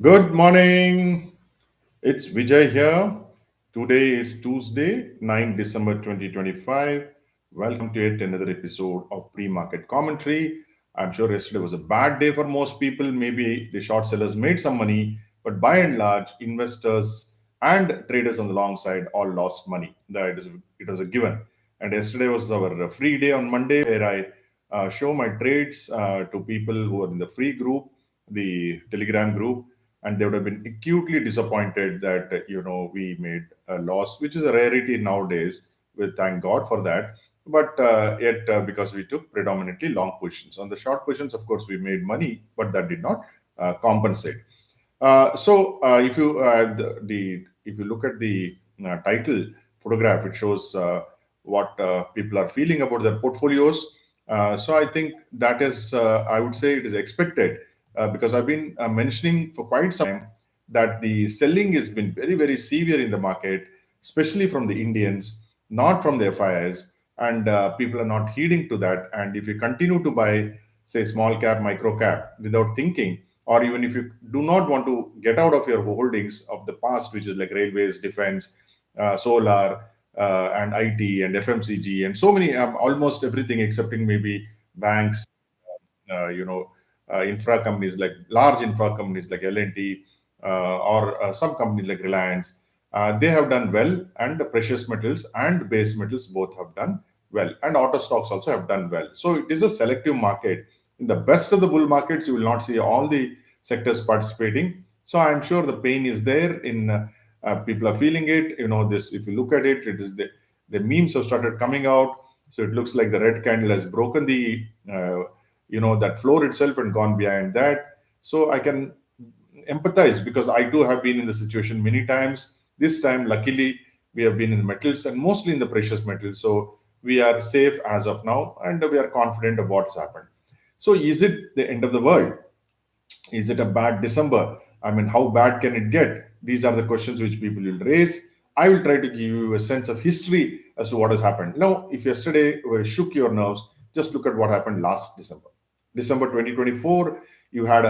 Good morning. It's Vijay here. Today is Tuesday, 9 December 2025. Welcome to yet another episode of pre-market commentary. I'm sure yesterday was a bad day for most people. Maybe the short sellers made some money, but by and large, investors and traders on the long side all lost money. It was a given. And yesterday was our free day on Monday, where I show my trades to people who are in the free group, the Telegram group, and they would have been acutely disappointed that we made a loss, which is a rarity nowadays. We thank God for that. But yet, because we took predominantly long positions, on the short positions, of course, we made money, but that did not compensate. If you if you look at the title photograph, it shows what people are feeling about their portfolios. So I think that is, I would say, it is expected because I've been mentioning for quite some time that the selling has been very very severe in the market, especially from the Indians, not from the FIIs, and people are not heeding to that. And if you continue to buy, say, small cap, micro cap without thinking, or even if you do not want to get out of your holdings of the past, which is like railways, defense, solar, and IT and FMCG, and so many, almost everything excepting maybe banks, infra companies like large infra companies like L&T, or some companies like Reliance, they have done well, and the precious metals and base metals both have done well, and auto stocks also have done well. So it is a selective market. In the best of the bull markets, you will not see all the sectors participating. So I'm sure the pain is there in people are feeling it. This, if you look at it, it is the memes have started coming out. So it looks like the red candle has broken the that floor itself and gone behind that. So I can empathize because I too have been in the situation many times. This time, luckily, we have been in the metals and mostly in the precious metals. So we are safe as of now, and we are confident of what's happened. So is it the end of the world? Is it a bad December? I mean, how bad can it get? These are the questions which people will raise. I will try to give you a sense of history as to what has happened. Now, if yesterday shook your nerves, just look at what happened last December. December 2024, you had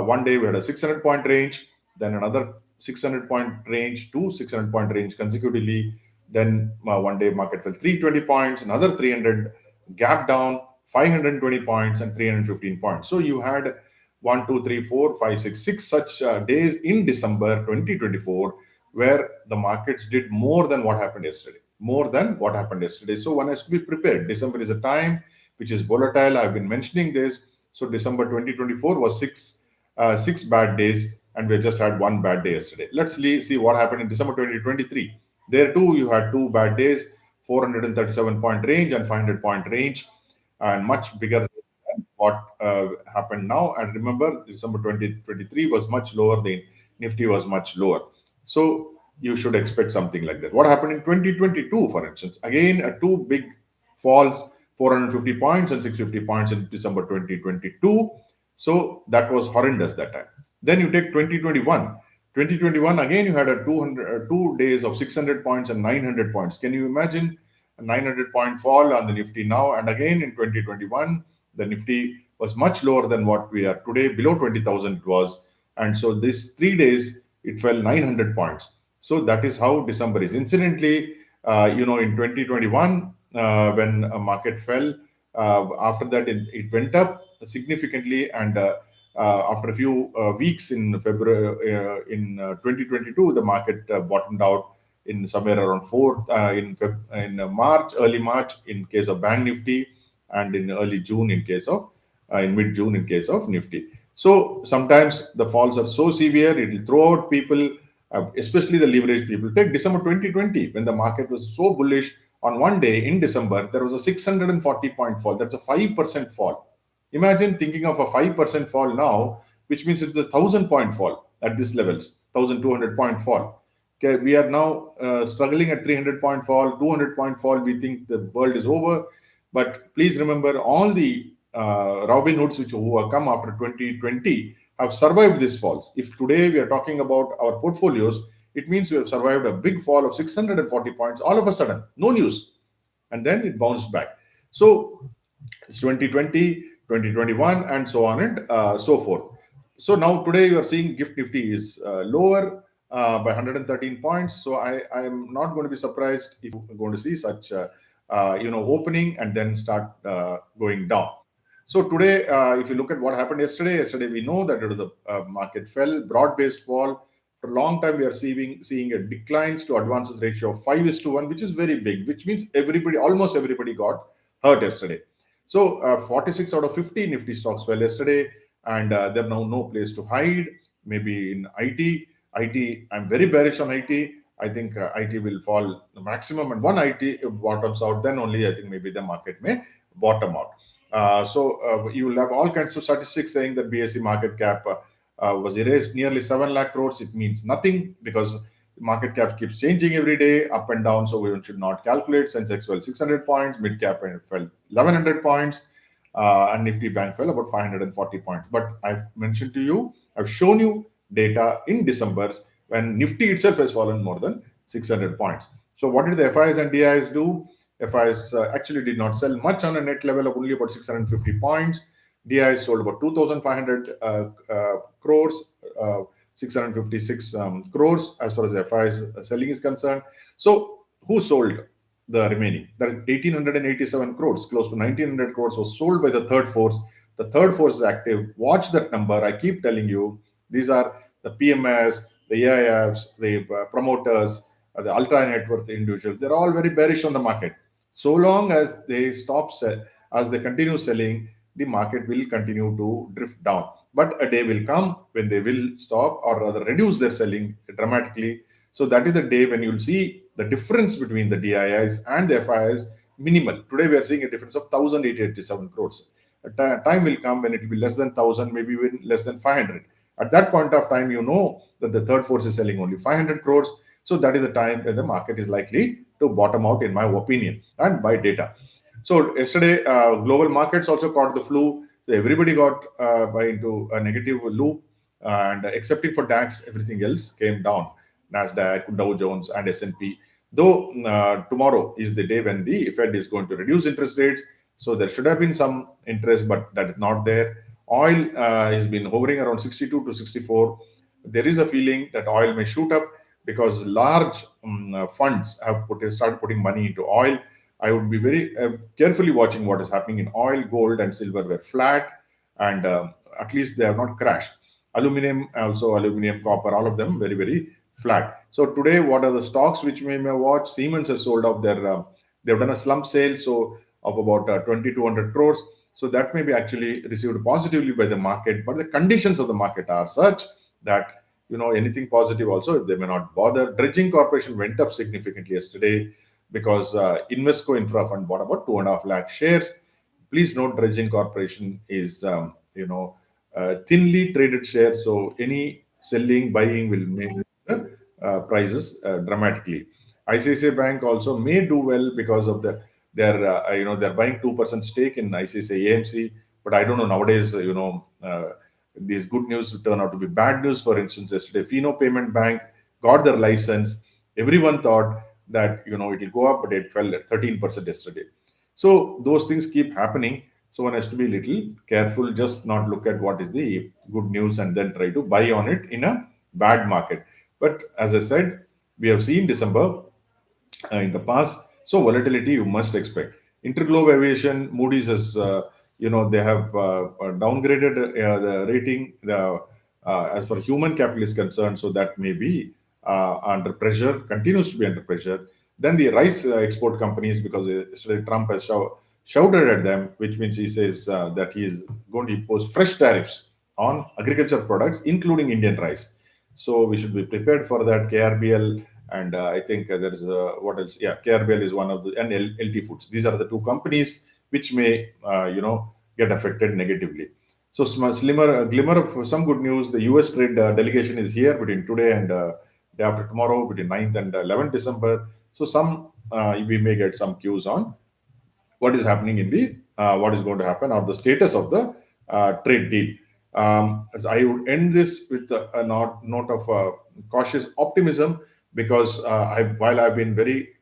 one day we had a 600 point range, then another 600 point range, two 600 point range consecutively. Then one day market fell 320 points, another 300 gap down, 520 points, and 315 points. So you had one, two, three, four, five, six such days in December 2024 where the markets did more than what happened yesterday. More than what happened yesterday. So one has to be prepared. December is a time which is volatile. I've been mentioning this. So December 2024 was six bad days, and we just had one bad day yesterday. Let's see what happened in December 2023. There too, you had two bad days, 437 point range and 500 point range, and much bigger than what happened now. And remember, December 2023 was much lower, the Nifty was much lower. So you should expect something like that. What happened in 2022, for instance? Again, two big falls, 450 points and 650 points in December 2022. So that was horrendous that time. Then you take 2021. 2021, again, you had a 2 days of 600 points and 900 points. Can you imagine a 900-point fall on the Nifty now? And again, in 2021, the Nifty was much lower than what we are today, below 20,000 it was. And so these 3 days, it fell 900 points. So that is how December is. Incidentally, in 2021, when a market fell, after that it went up significantly, and after a few weeks in February, in 2022, the market bottomed out in somewhere around 4th in March, early March in case of Bank Nifty, and in early June in case of in mid June in case of Nifty. So sometimes the falls are so severe, it will throw out people, especially the leveraged people. Take December 2020 when the market was so bullish. On one day in December, there was a 640-point fall. That's a 5% fall. Imagine thinking of a 5% fall now, which means it's a 1,000-point fall at this levels, 1,200-point fall. Okay, we are now struggling at 300-point fall, 200-point fall. We think the world is over. But please remember, all the Robin Hoods who have come after 2020 have survived these falls. If today we are talking about our portfolios, it means we have survived a big fall of 640 points all of a sudden, no news. And then it bounced back. So it's 2020, 2021, and so on and so forth. So now today you are seeing gift nifty is lower by 113 points. So I am not going to be surprised if you're going to see such opening and then start going down. So today, if you look at what happened yesterday we know that it was the market fell, broad-based fall. For a long time, we are seeing a declines to advances ratio of 5:1, which is very big, which means almost everybody got hurt yesterday. So 46 out of 50 Nifty stocks fell yesterday, and there now no place to hide. Maybe in IT, I'm very bearish on IT. I think IT will fall the maximum, and one IT bottoms out, then only I think maybe the market may bottom out. You will have all kinds of statistics saying that BSE market cap was erased nearly 7 lakh crores. It means nothing because market cap keeps changing every day, up and down. So we should not calculate. Sensex fell 600 points, mid cap fell 1100 points, and Nifty Bank fell about 540 points. But I've mentioned to you, I've shown you data in December when Nifty itself has fallen more than 600 points. So what did the FIs and DIs do? FIs actually did not sell much on a net level of only about 650 points. DIs sold about 2,500 crores, 656 crores as far as FIs selling is concerned. So who sold the remaining? That is 1,887 crores, close to 1,900 crores was sold by the third force. The third force is active. Watch that number. I keep telling you, these are the PMS, the AIFs, the promoters, the ultra net worth individuals. They're all very bearish on the market. So long as they as they continue selling, the market will continue to drift down. But a day will come when they will stop or rather reduce their selling dramatically. So that is the day when you'll see the difference between the DIIs and the FIIs minimal. Today we are seeing a difference of 1,887 crores. A time will come when it will be less than 1,000, maybe even less than 500. At that point of time, you know that the third force is selling only 500 crores. So that is the time when the market is likely to bottom out, in my opinion, and by data. So yesterday, global markets also caught the flu. So everybody got into a negative loop, and excepting for DAX, everything else came down. Nasdaq, Dow Jones, and S&P. Though tomorrow is the day when the Fed is going to reduce interest rates, so there should have been some interest, but that is not there. Oil has been hovering around 62 to 64. There is a feeling that oil may shoot up because large funds have started putting money into oil. I would be very carefully watching what is happening in oil. Gold and silver were flat, and at least they have not crashed. Aluminum, also aluminum, copper, all of them very, very flat. So today, what are the stocks which we may watch? Siemens has sold off their, they've done a slump sale, so of about 2,200 crores. So that may be actually received positively by the market, but the conditions of the market are such that anything positive also they may not bother. Dredging Corporation went up significantly yesterday because Invesco Infra Fund bought about 2.5 lakh shares. Please note, Dredging Corporation is thinly traded share, so any selling, buying will make prices dramatically. ICICI Bank also may do well because of they're buying 2% stake in ICICI AMC, but I don't know nowadays. These good news turn out to be bad news. For instance, yesterday Fino Payment Bank got their license. Everyone thought that it will go up, but it fell at 13% yesterday. So those things keep happening. So one has to be a little careful, just not look at what is the good news and then try to buy on it in a bad market. But as I said, we have seen December in the past. So volatility you must expect. Interglobe Aviation, Moody's has, they have downgraded the rating as for human capital is concerned. So that may be under pressure, continues to be under pressure. Then the rice export companies, because yesterday Trump has shouted at them, which means he says that he is going to impose fresh tariffs on agriculture products, including Indian rice. So we should be prepared for that. KRBL, and I think there is what else? Yeah, KRBL is one of the, and LT Foods. These are the two companies which may get affected negatively. So glimmer of some good news. The US trade delegation is here between today and day after tomorrow, between 9th and 11th December. So we may get some cues on what is happening in the what is going to happen or the status of the trade deal. As I would end this with a note of cautious optimism, because while I've been very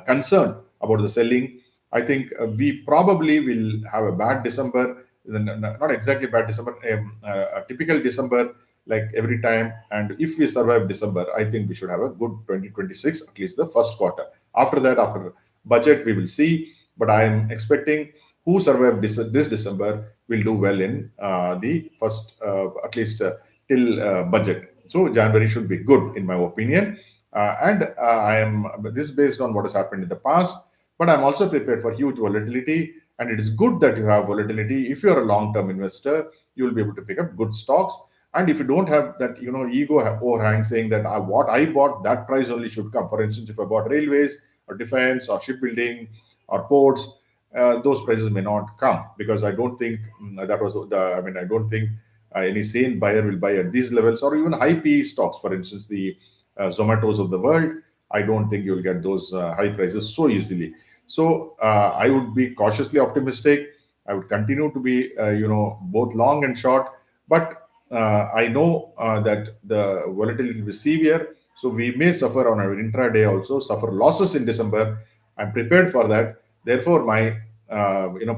concerned about the selling, I think we probably will have a bad December not exactly bad December, a typical December, like every time. And if we survive December, I think we should have a good 2026, at least the first quarter. After that, after budget, we will see. But I am expecting who survived this December will do well in the first, at least till budget. So January should be good, in my opinion. And I am this is based on what has happened in the past, but I'm also prepared for huge volatility. And it is good that you have volatility. If you're a long-term investor, you will be able to pick up good stocks. And if you don't have that, ego overhang saying that what I bought, that price only should come. For instance, if I bought railways or defense or shipbuilding or ports, those prices may not come, because I don't think that was the. I mean, I don't think any sane buyer will buy at these levels, or even high PE stocks. For instance, the Zomatos of the world. I don't think you'll get those high prices so easily. So I would be cautiously optimistic. I would continue to be, both long and short. But I know that the volatility will be severe. So we may suffer on our intraday also, suffer losses in December. I'm prepared for that. Therefore, my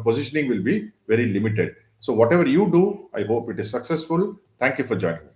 positioning will be very limited. So whatever you do, I hope it is successful. Thank you for joining me.